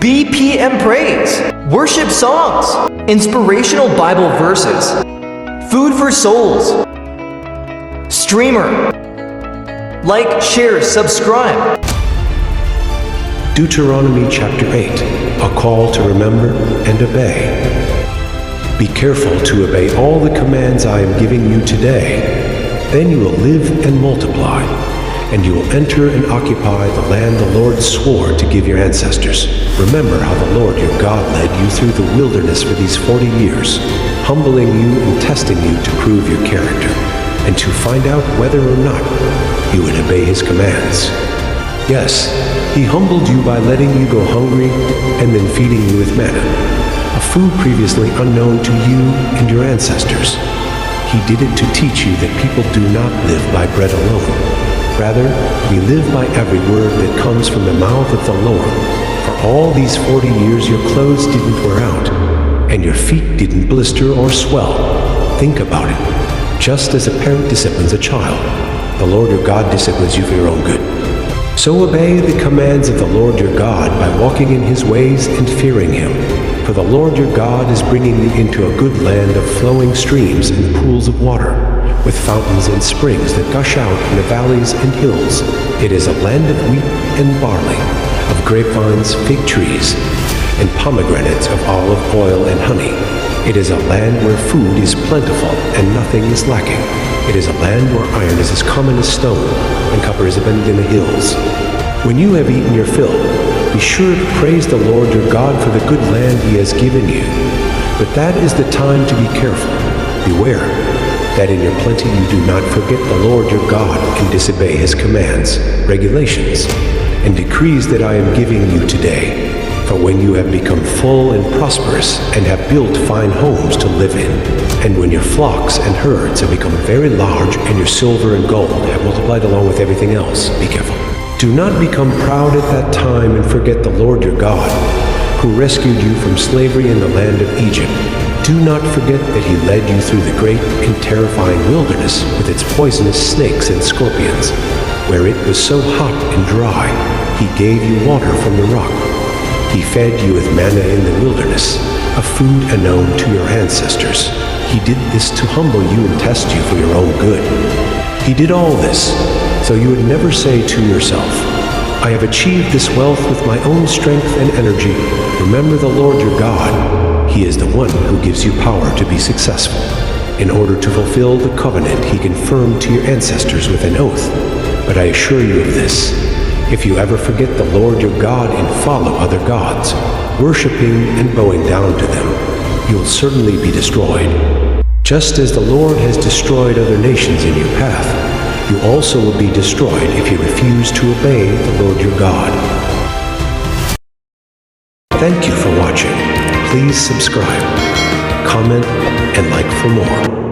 BPM praise, worship songs, inspirational Bible verses, food for souls, streamer. Like, share, subscribe. Deuteronomy chapter 8, a call to remember and obey. Be careful to obey all the commands I am giving you today. Then you will live and multiply, and you will enter and occupy the land the Lord swore to give your ancestors. Remember how the Lord your God led you through the wilderness for these 40 years, humbling you and testing you to prove your character, and to find out whether or not you would obey his commands. Yes, he humbled you by letting you go hungry and then feeding you with manna, a food previously unknown to you and your ancestors. He did it to teach you that people do not live by bread alone. Rather, we live by every word that comes from the mouth of the Lord. For all these 40 years your clothes didn't wear out, and your feet didn't blister or swell. Think about it. Just as a parent disciplines a child, the Lord your God disciplines you for your own good. So obey the commands of the Lord your God by walking in his ways and fearing him. For the Lord your God is bringing you into a good land of flowing streams and pools of water, with fountains and springs that gush out in the valleys and hills. It is a land of wheat and barley, of grapevines, fig trees, and pomegranates, of olive oil and honey. It is a land where food is plentiful and nothing is lacking. It is a land where iron is as common as stone, and copper is abundant in the hills. When you have eaten your fill, be sure to praise the Lord your God for the good land he has given you. But that is the time to be careful. Beware that in your plenty you do not forget the Lord your God and disobey his commands, regulations, and decrees that I am giving you today. For when you have become full and prosperous and have built fine homes to live in, and when your flocks and herds have become very large and your silver and gold have multiplied along with everything else, be careful. Do not become proud at that time and forget the Lord your God, who rescued you from slavery in the land of Egypt. Do not forget that he led you through the great and terrifying wilderness with its poisonous snakes and scorpions. Where it was so hot and dry, he gave you water from the rock. He fed you with manna in the wilderness, a food unknown to your ancestors. He did this to humble you and test you for your own good. He did all this so you would never say to yourself, I have achieved this wealth with my own strength and energy. Remember the Lord your God. He is the one who gives you power to be successful, in order to fulfill the covenant he confirmed to your ancestors with an oath. But I assure you of this, if you ever forget the Lord your God and follow other gods, worshiping and bowing down to them, you will certainly be destroyed. Just as the Lord has destroyed other nations in your path, you also will be destroyed if you refuse to obey the Lord your God. Thank you for watching. Please subscribe, comment, and like for more.